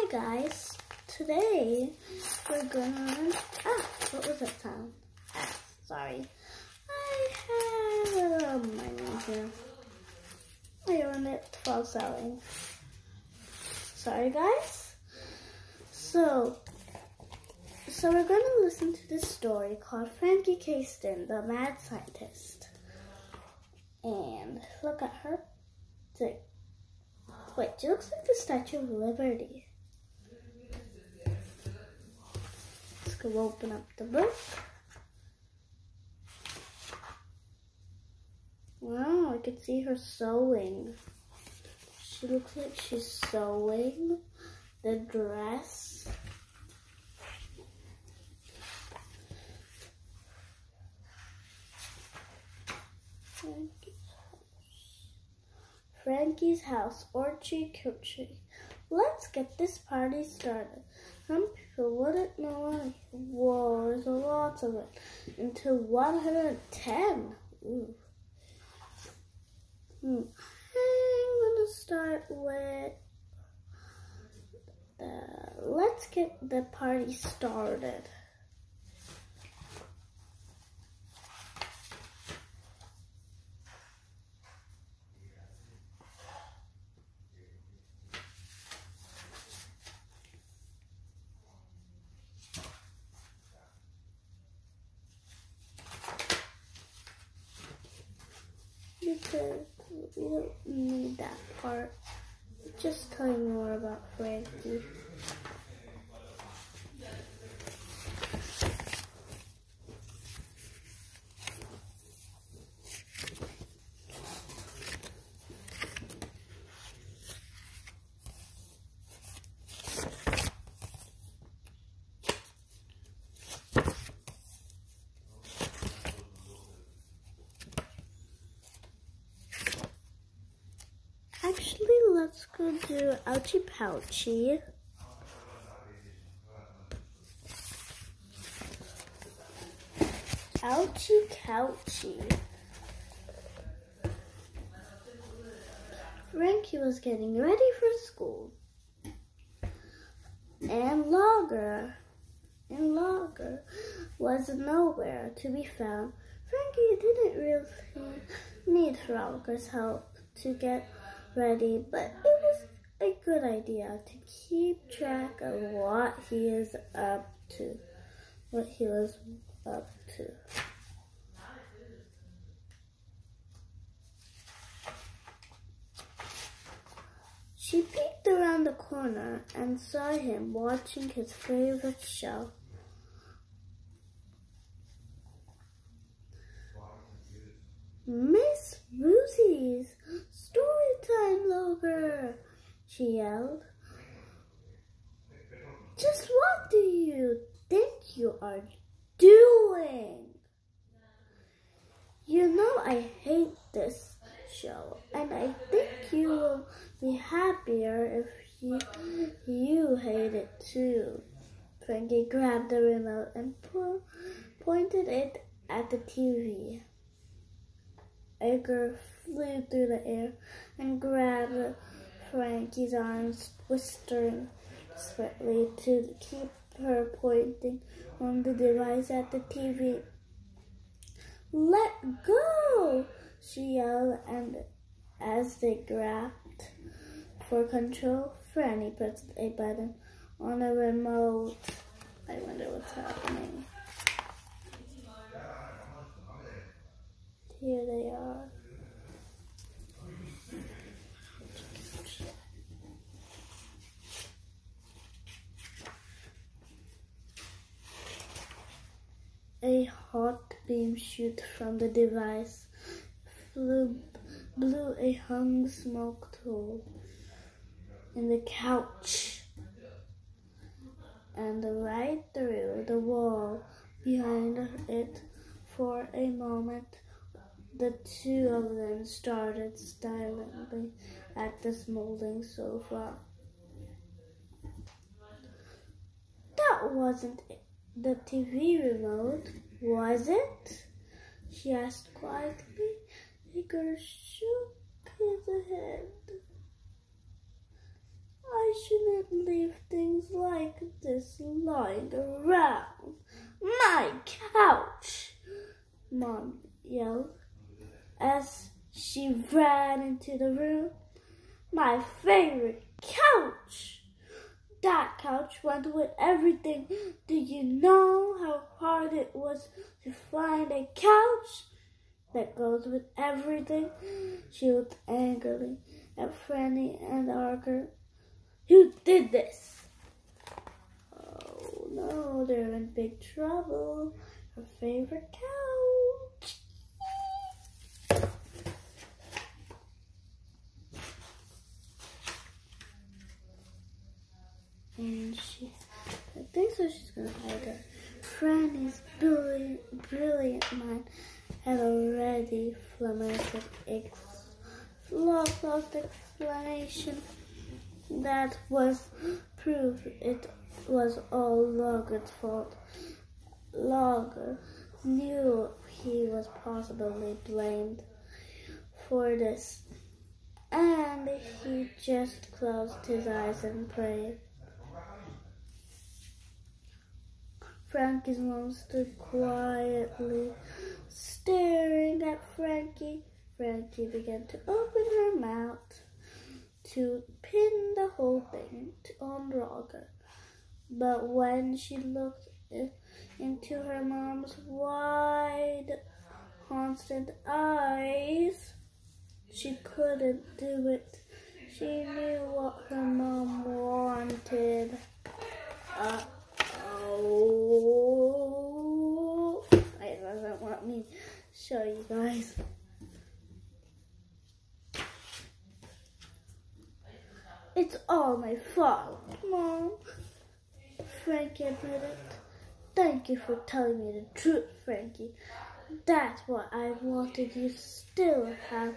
Hi guys, today we're gonna, what was that sound? Sorry. I have my name here. I own it while selling. Sorry guys. So we're gonna listen to this story called Franny Stein, the Mad Scientist. And look at her. Wait, she looks like the Statue of Liberty. Let's go open up the book. Wow, I can see her sewing. She looks like she's sewing the dress. Franny's house, orchard, country. Let's get this party started. Some people wouldn't know. Whoa, there's a lot of it. Until 110. Ooh. I'm gonna start with let's get the party started. Because we don't need that part. Just tell me more about Franny. Actually, let's go do Ouchie Pouchie. Ouchie Couchie. Franny was getting ready for school. And Logger was nowhere to be found. Franny didn't really need Logger's help to get ready, but it was a good idea to keep track of what he was up to. She peeked around the corner and saw him watching his favorite show. Miss Rosie's story time, Logger, she yelled. Just what do you think you are doing? You know I hate this show, and I think you will be happier if you hate it too. Franny grabbed the remote and pointed it at the TV. Edgar flew through the air and grabbed Franny's arms, whispering desperately to keep her pointing on the device at the TV. Let go! She yelled, and as they grabbed for control, Franny pressed a button on a remote. I wonder what's happening. Here they are. A hot beam shoot from the device blew a hung smoke hole in the couch and right through the wall behind it. For a moment, the two of them stared silently at the smoldering sofa. That wasn't the TV remote, was it? She asked quietly. Edgar shook his head. I shouldn't leave is lying around my couch, Mom yelled as she ran into the room. My favorite couch! That couch went with everything. Do you know how hard it was to find a couch that goes with everything? She looked angrily at Franny and Arthur. Who did this? Oh no, they're in big trouble. Her favorite couch. And I think so she's gonna hide her. Franny's brilliant mind had already flummoxed lost explanation. That was proof it was all Logger's fault. Logger knew he was possibly blamed for this, and he just closed his eyes and prayed. Frankie's mom stood quietly, staring at Frankie. Frankie began to open her mouth to pin the whole thing on Roger. But when she looked into her mom's wide, constant eyes, she couldn't do it. She knew what her mom wanted. It doesn't want me to show you guys. It's all my fault, Mom, Frankie admitted. Thank you for telling me the truth, Frankie. That's what I wanted. You still have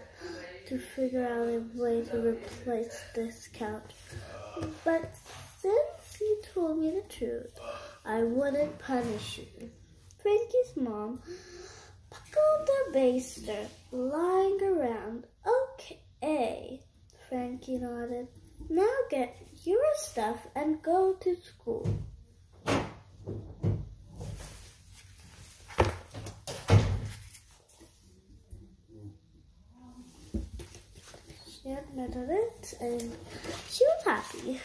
to figure out a way to replace this couch. But since you told me the truth, I wouldn't punish you. Frankie's mom buckled the baster lying around. Okay, Frankie nodded. Now get your stuff and go to school. She admitted it and she was happy.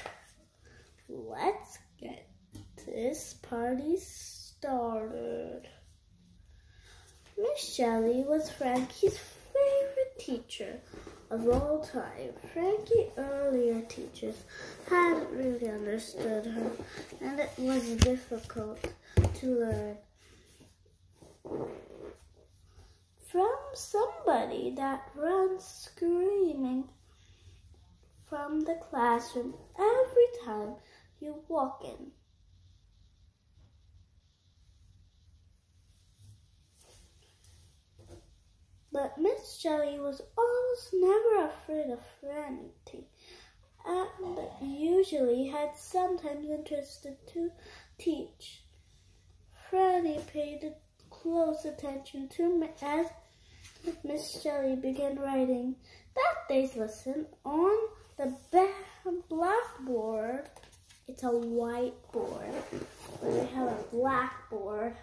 Let's get this party started. Miss Shelley was Frankie's favorite teacher of all time. Frankie's earlier teachers hadn't really understood her, and it was difficult to learn from somebody that runs screaming from the classroom every time you walk in. But Miss Shelley was almost never afraid of Franny, and usually had sometimes interested to teach. Franny paid close attention to as Miss Shelley began writing that day's lesson on the blackboard. It's a whiteboard, but we have a blackboard.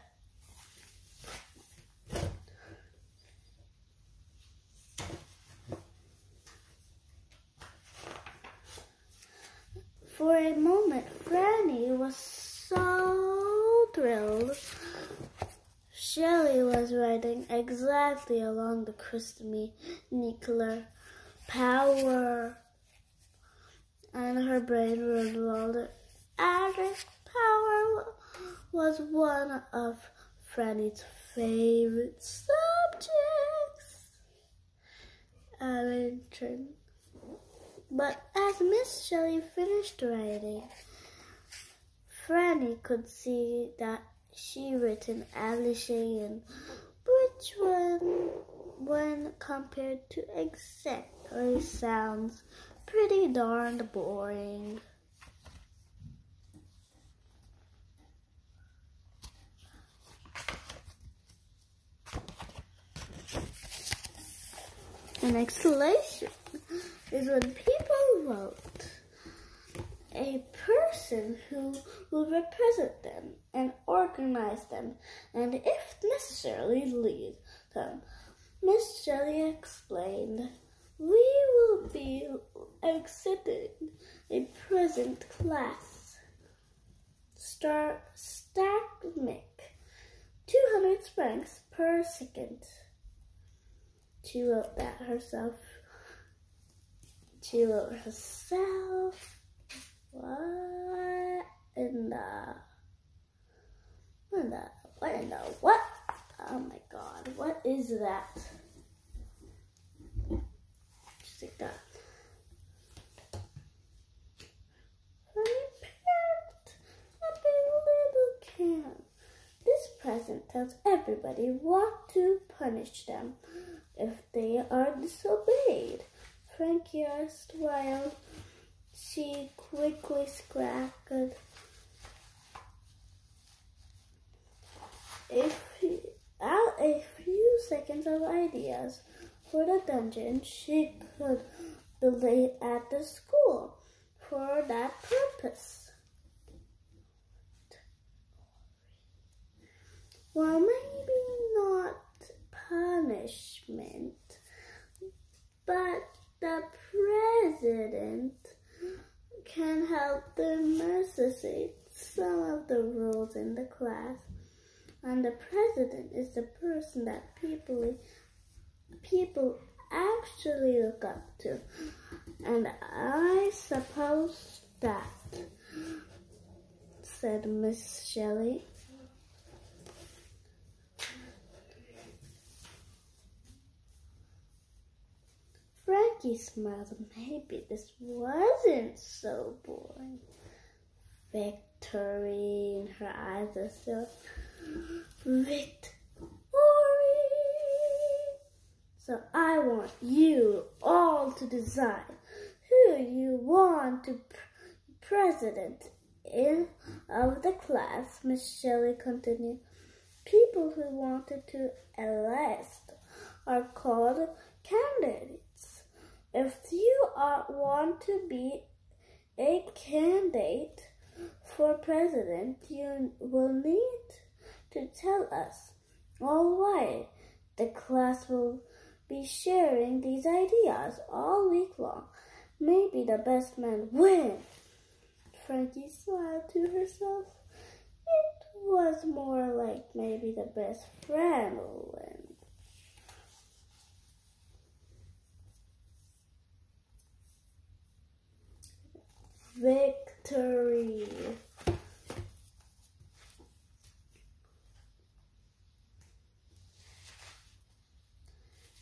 For a moment, Franny was so thrilled. Shelley was writing exactly along the crystalline power, and her brain revolved. Agric power was one of Franny's favorite subjects. But as Miss Shelley finished writing, Franny could see that she written Alishayan, which when compared to exactly sounds pretty darned boring. An exclamation is when people vote. a person who will represent them and organize them, and if necessary, lead them. Miss Shelley explained, "We will be exiting a present class. Static 200 francs per second." She wrote that herself. What in the what? Oh my God, what is that? Just like that. Prepared up a little can. This present tells everybody what to punish them if they are disobeyed. Frankie asked while she quickly scratched a few seconds of ideas for the dungeon she could build at the school for that purpose. Well, maybe not punishment, but the president can help them necessitate some of the rules in the class. And the president is the person that people actually look up to. And I suppose that, said Miss Shelley. Frankie smiled. Maybe this wasn't so boring. Victory in her eyes are still victory. So I want you all to decide who you want to president of the class, Miss Shelley continued. People who wanted to elect are called candidates. If you want to be a candidate for president, you will need to tell us all why. The class will be sharing these ideas all week long. Maybe the best man wins. Frankie smiled to herself. It was more like maybe the best friend will win. Victory.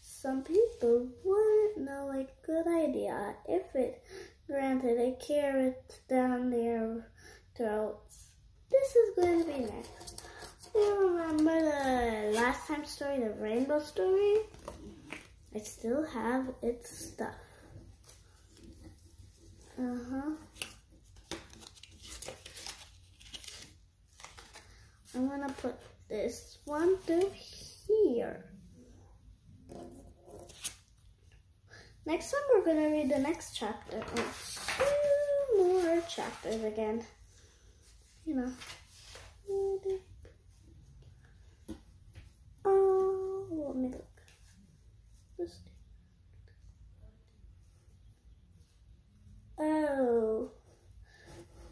Some people wouldn't know a good idea if it granted a carrot down their throats. This is going to be next. Do you remember the last time story, the rainbow story? I still have its stuff. I'm gonna put this one through here. Next time we're gonna read the next chapter and 2 more chapters again. You know. Oh, let me look. Oh,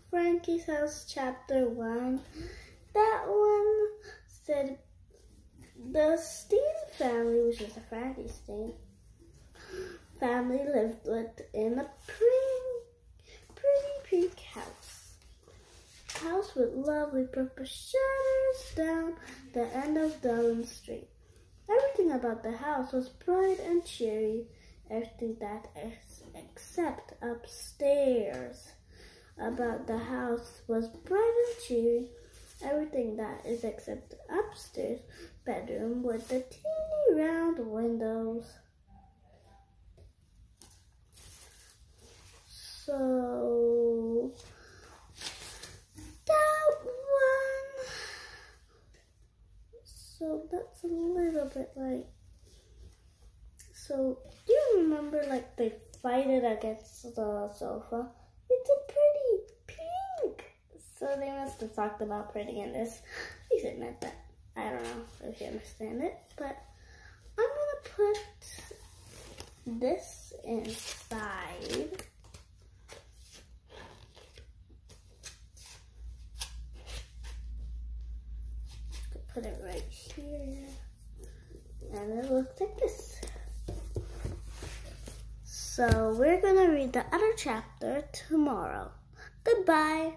Frankie's House Chapter 1. That one said the Stein family, which is the Franny Stein family, lived in a pretty pink house. House with lovely purple shutters down the end of Dublin Street. Everything about the house was bright and cheery. Everything that is except upstairs about the house was bright and cheery. Everything that is except upstairs bedroom with the teeny round windows. So that one. So that's a little bit like. So do you remember like they fight it against the sofa? It's a pretty So they must have talked about putting in this. At least it meant that. I don't know if you understand it, but I'm gonna put this inside. Put it right here, and it looks like this. So we're gonna read the other chapter tomorrow. Goodbye.